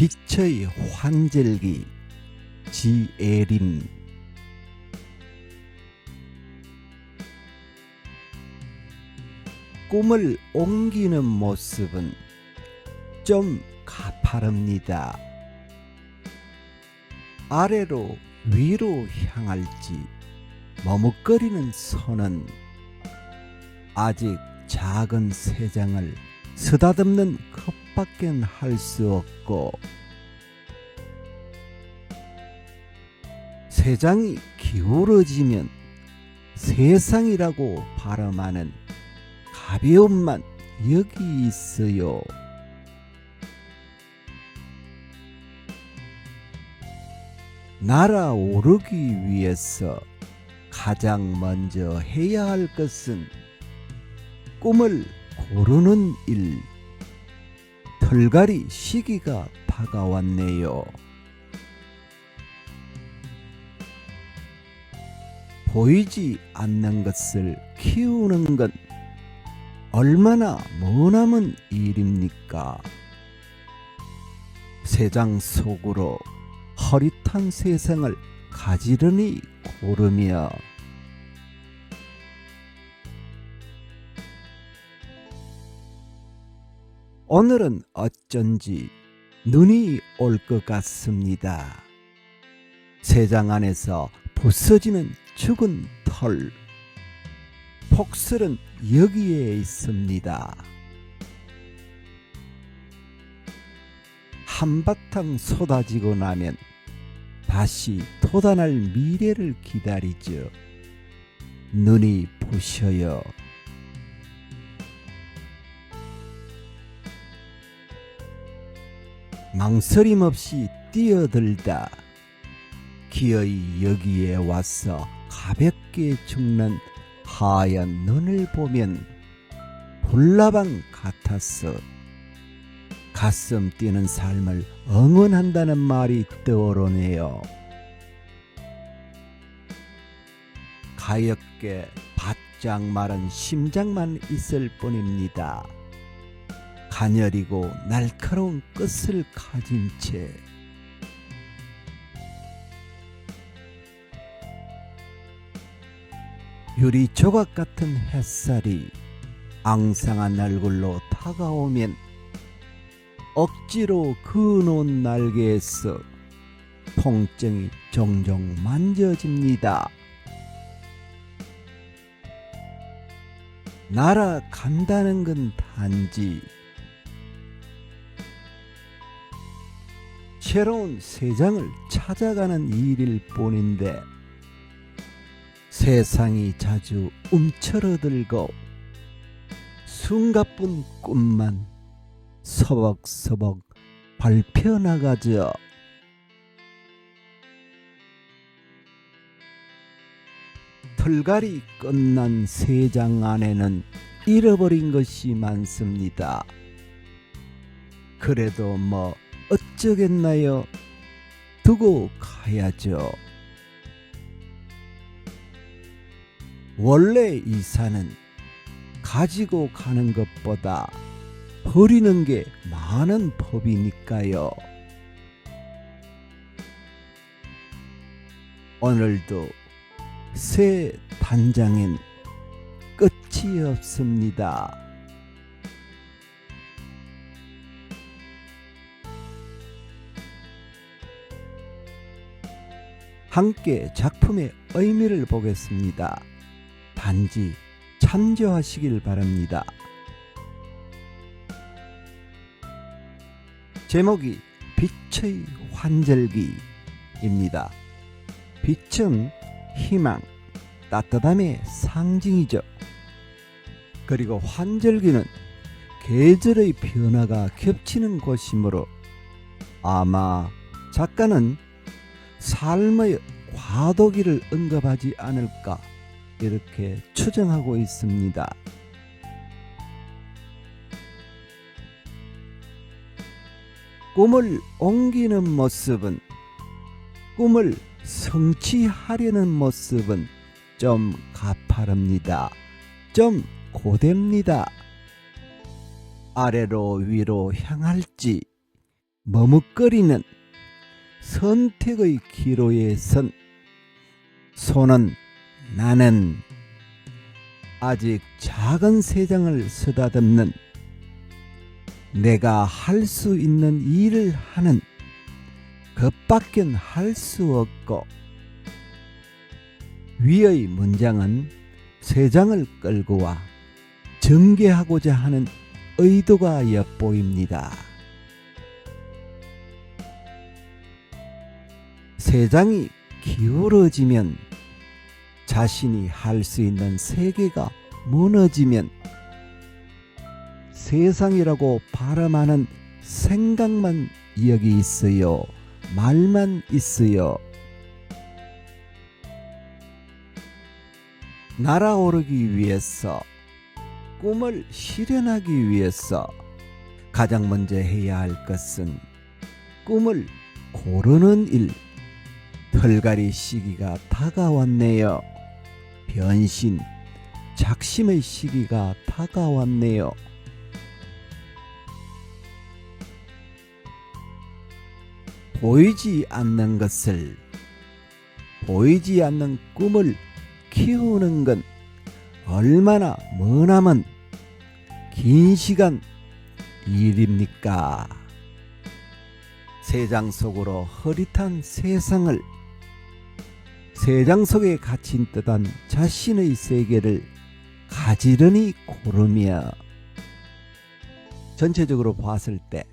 빛의 환절기 지혜림. 꿈을 옮기는 모습은 좀 가파릅니다. 아래로 위로 향할지 머뭇거리는 손은 아직 작은 새장을 쓰다듬는 것밖엔 할 수 없고, 새장이 기울어지면 세상이라고 발음하는 가벼움만 여기 있어요. 날아오르기 위해서 가장 먼저 해야 할 것은 꿈을 고르는 일. 털갈이 시기가 다가왔네요. 보이지 않는 것을 키우는 건 얼마나 머나먼 일입니까? 새장 속으로 허릿한 세상을 가지런히 고르며 오늘은 어쩐지 눈이 올 것 같습니다. 새장 안에서 부서지는 죽은 털, 폭설은 여기에 있습니다. 한바탕 쏟아지고 나면 다시 돋아날 미래를 기다리죠. 눈이 부셔요. 망설임 없이 뛰어들다 기어이 여기에 와서 가볍게 죽는 하얀 눈을 보면 불나방 같아서 가슴 뛰는 삶을 응원한다는 말이 떠오르네요. 가엾게 바짝 마른 심장만 있을 뿐입니다. 가녀리고 날카로운 끝을 가진 채 유리 조각 같은 햇살이 앙상한 얼굴로 다가오면 억지로 그어놓은 날개에서 통증이 종종 만져집니다. 날아간다는 건 단지 새로운 새장을 찾아가는 일일 뿐인데, 세상이 자주 움츠러들고 숨가쁜 꿈만 서벅서벅 밟혀나가죠. 털갈이 끝난 새장 안에는 잃어버린 것이 많습니다. 그래도 뭐 어쩌겠나요? 두고 가야죠. 원래 이사는 가지고 가는 것보다 버리는 게 많은 법이니까요. 오늘도 새 단장엔 끝이 없습니다. 함께 작품의 의미를 보겠습니다. 단지 참조하시길 바랍니다. 제목이 빛의 환절기입니다. 빛은 희망, 따뜻함의 상징이죠. 그리고 환절기는 계절의 변화가 겹치는 곳이므로 아마 작가는 삶의 과도기를 언급하지 않을까 이렇게 추정하고 있습니다. 꿈을 옮기는 모습은, 꿈을 성취하려는 모습은 좀 가파릅니다. 좀 고됩니다. 아래로 위로 향할지 머뭇거리는 선택의 기로에 선 손은 나는 아직 작은 세상을 쓰다듬는 내가 할 수 있는 일을 하는 그밖엔 할 수 없고 위의 문장은 세상을 끌고 와 전개하고자 하는 의도가 엿보입니다. 세상이 기울어지면 자신이 할 수 있는 세계가 무너지면 세상이라고 발음하는 생각만 여기 있어요. 말만 있어요. 날아오르기 위해서 꿈을 실현하기 위해서 가장 먼저 해야 할 것은 꿈을 고르는 일. 털갈이 시기가 다가왔네요. 변신, 작심의 시기가 다가왔네요. 보이지 않는 것을, 보이지 않는 꿈을 키우는 건 얼마나 머나먼 긴 시간 일입니까? 세상 속으로 흐릿한 세상을, 세상 속에 갇힌 듯한 자신의 세계를 가지런히 고르며 전체적으로 봤을 때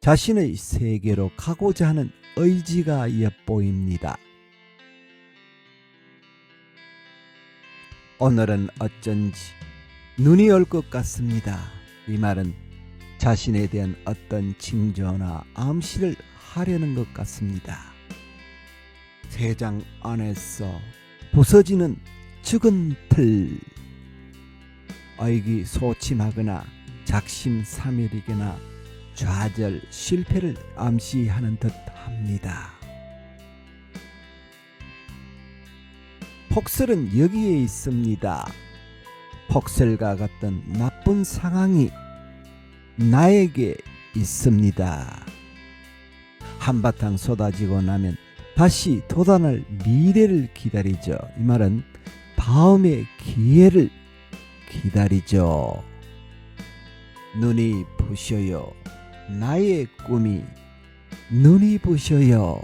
자신의 세계로 가고자 하는 의지가 엿보입니다. 오늘은 어쩐지 눈이 올 것 같습니다. 이 말은 자신에 대한 어떤 징조나 암시를 하려는 것 같습니다. 세상 안에서 부서지는 죽은 틀, 의기소침하거나 작심삼일이거나 좌절, 실패를 암시하는 듯 합니다. 폭설은 여기에 있습니다. 폭설과 같은 나쁜 상황이 나에게 있습니다. 한바탕 쏟아지고 나면 다시 돋아날 미래를 기다리죠. 이 말은 다음의 기회를 기다리죠. 눈이 부셔요. 나의 꿈이 눈이 부셔요.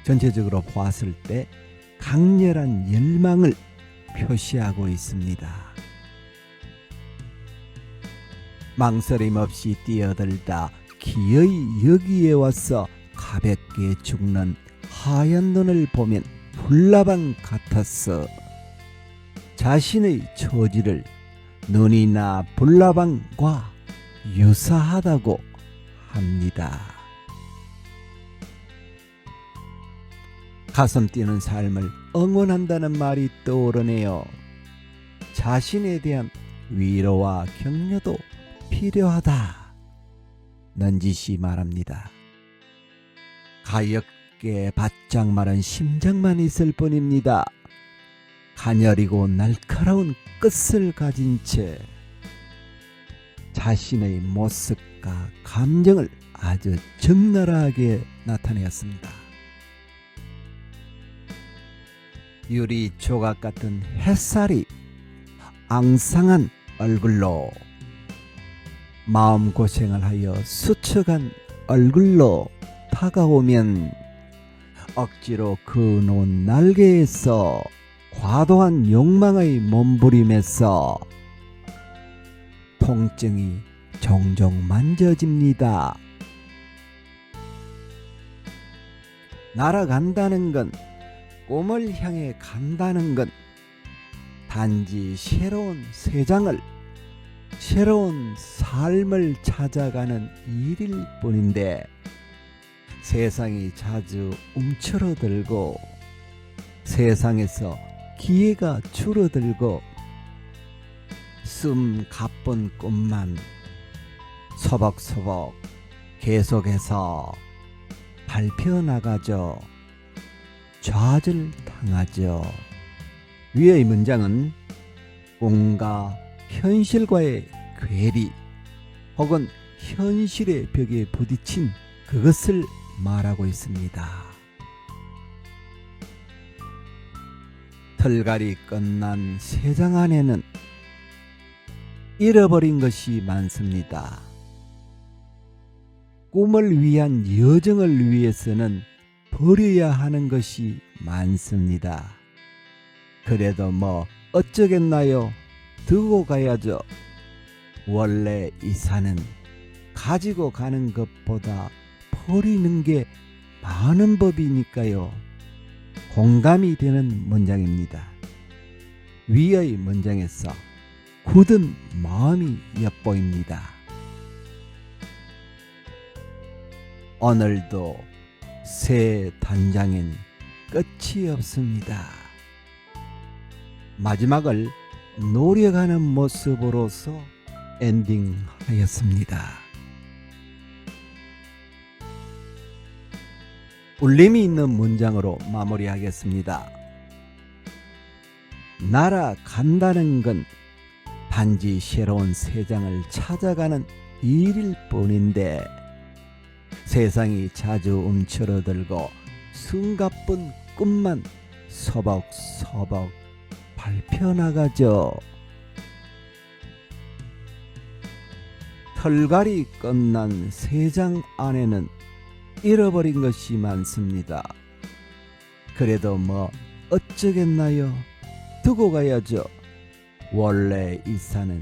전체적으로 보았을 때 강렬한 열망을 표시하고 있습니다. 망설임 없이 뛰어들다 기어이 여기에 와서 가볍게 죽는 하얀 눈을 보면 불나방 같았어. 자신의 처지를 눈이나 불나방과 유사하다고 합니다. 가슴 뛰는 삶을 응원한다는 말이 떠오르네요. 자신에 대한 위로와 격려도 필요하다. 넌지시 말합니다. 가엾게 바짝 마른 심장만 있을 뿐입니다. 가녀리고 날카로운 끝을 가진 채 자신의 모습과 감정을 아주 적나라하게 나타내었습니다. 유리 조각 같은 햇살이 앙상한 얼굴로, 마음고생을 하여 수척한 얼굴로 다가오면 억지로 그어놓은 날개에서 과도한 욕망의 몸부림에서 통증이 종종 만져집니다. 날아간다는 건, 꿈을 향해 간다는 건 단지 새로운 세상을, 새로운 삶을 찾아가는 일일 뿐인데 세상이 자주 움츠러들고 세상에서 기회가 줄어들고 숨 가쁜 꿈만 서벅서벅 계속해서 밟혀나가죠. 좌절당하죠. 위의 문장은 꿈과 현실과의 괴리 혹은 현실의 벽에 부딪힌 그것을 말하고 있습니다. 털갈이 끝난 세상 안에는 잃어버린 것이 많습니다. 꿈을 위한 여정을 위해서는 버려야 하는 것이 많습니다. 그래도 뭐 어쩌겠나요? 두고 가야죠. 원래 이 산은 가지고 가는 것보다 버리는 게 많은 법이니까요. 공감이 되는 문장입니다. 위의 문장에서 굳은 마음이 엿보입니다. 오늘도 새 단장엔 끝이 없습니다. 마지막을 노력하는 모습으로서 엔딩하였습니다. 울림이 있는 문장으로 마무리하겠습니다. 날아간다는 건 단지 새로운 세상을 찾아가는 일일 뿐인데 세상이 자주 움츠러들고 숨가쁜 꿈만 서벅서벅 밟혀나가죠. 털갈이 끝난 세상 안에는 잃어버린 것이 많습니다. 그래도 뭐 어쩌겠나요? 두고 가야죠. 원래 이 산은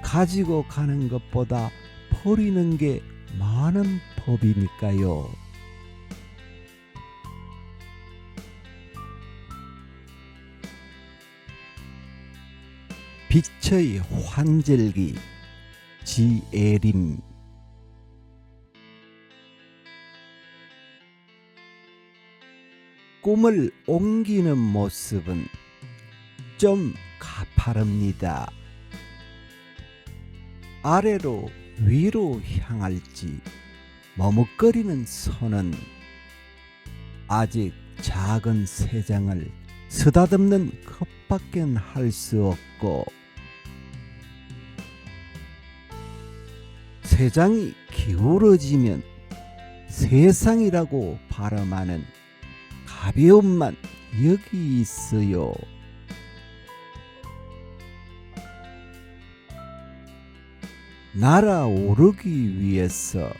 가지고 가는 것보다 버리는 게 많은 법이니까요. 빛의 환절기 지에림. 꿈을 옮기는 모습은 좀 가파릅니다. 아래로 위로 향할지 머뭇거리는 손은 아직 작은 세상을 쓰다듬는 것밖엔 할 수 없고 세상이 기울어지면 세상이라고 발음하는 가벼움만 여기 있어요. 날아오르기 위해서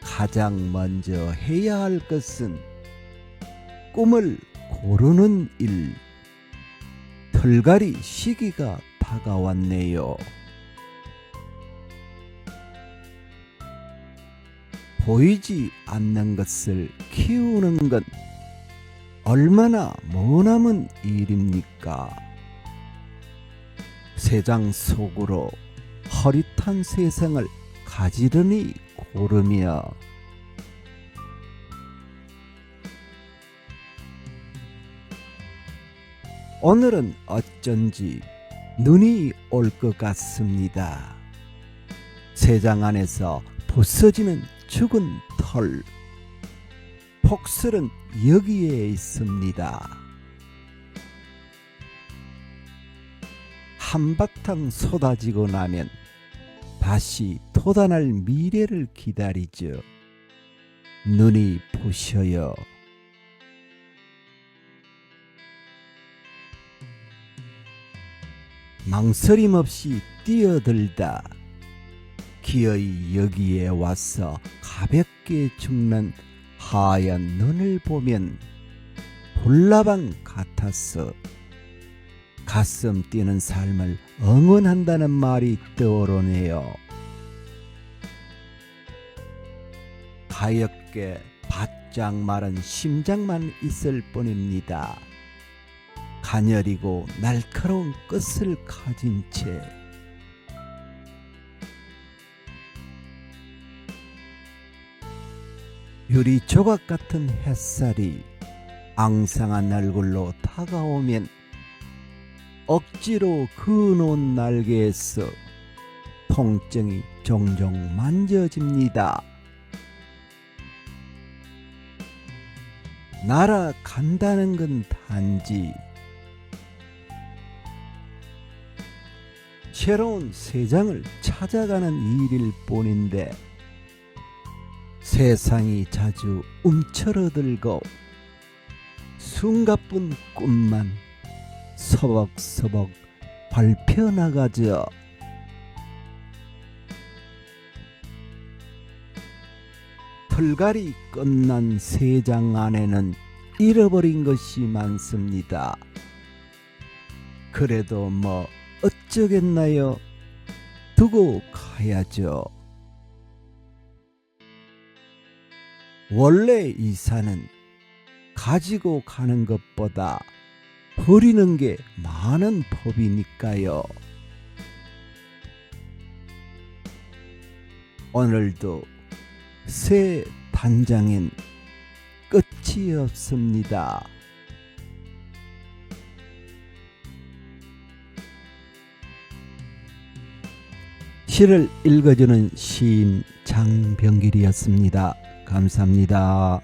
가장 먼저 해야 할 것은 꿈을 고르는 일. 털갈이 시기가 다가왔네요. 보이지 않는 것을 키우는 건 얼마나 머나먼 일입니까? 세상 속으로 허릿한 세상을 가지런히 고르며 오늘은 어쩐지 눈이 올 것 같습니다. 세상 안에서 부서지는 죽은 털, 폭설은 여기에 있습니다. 한바탕 쏟아지고 나면 다시 돋아날 미래를 기다리죠. 눈이 부셔요. 망설임 없이 뛰어들다 기어이 여기에 와서 가볍게 죽는 하얀 눈을 보면 볼라방 같아서 가슴 뛰는 삶을 응원한다는 말이 떠오르네요. 가엾게 바짝 마른 심장만 있을 뿐입니다. 가녀리고 날카로운 끝을 가진 채 유리 조각 같은 햇살이 앙상한 얼굴로 다가오면 억지로 그어놓은 날개에서 통증이 종종 만져집니다. 날아간다는 건 단지 새로운 세상을 찾아가는 일일 뿐인데 세상이 자주 움츠러들고 숨가쁜 꿈만 서벅서벅 밟혀나가죠. 털갈이 끝난 세상 안에는 잃어버린 것이 많습니다. 그래도 뭐 어쩌겠나요? 두고 가야죠. 원래 이사는 가지고 가는 것보다 버리는 게 많은 법이니까요. 오늘도 새 단장엔 끝이 없습니다. 시를 읽어주는 시인 장병길이었습니다. 감사합니다.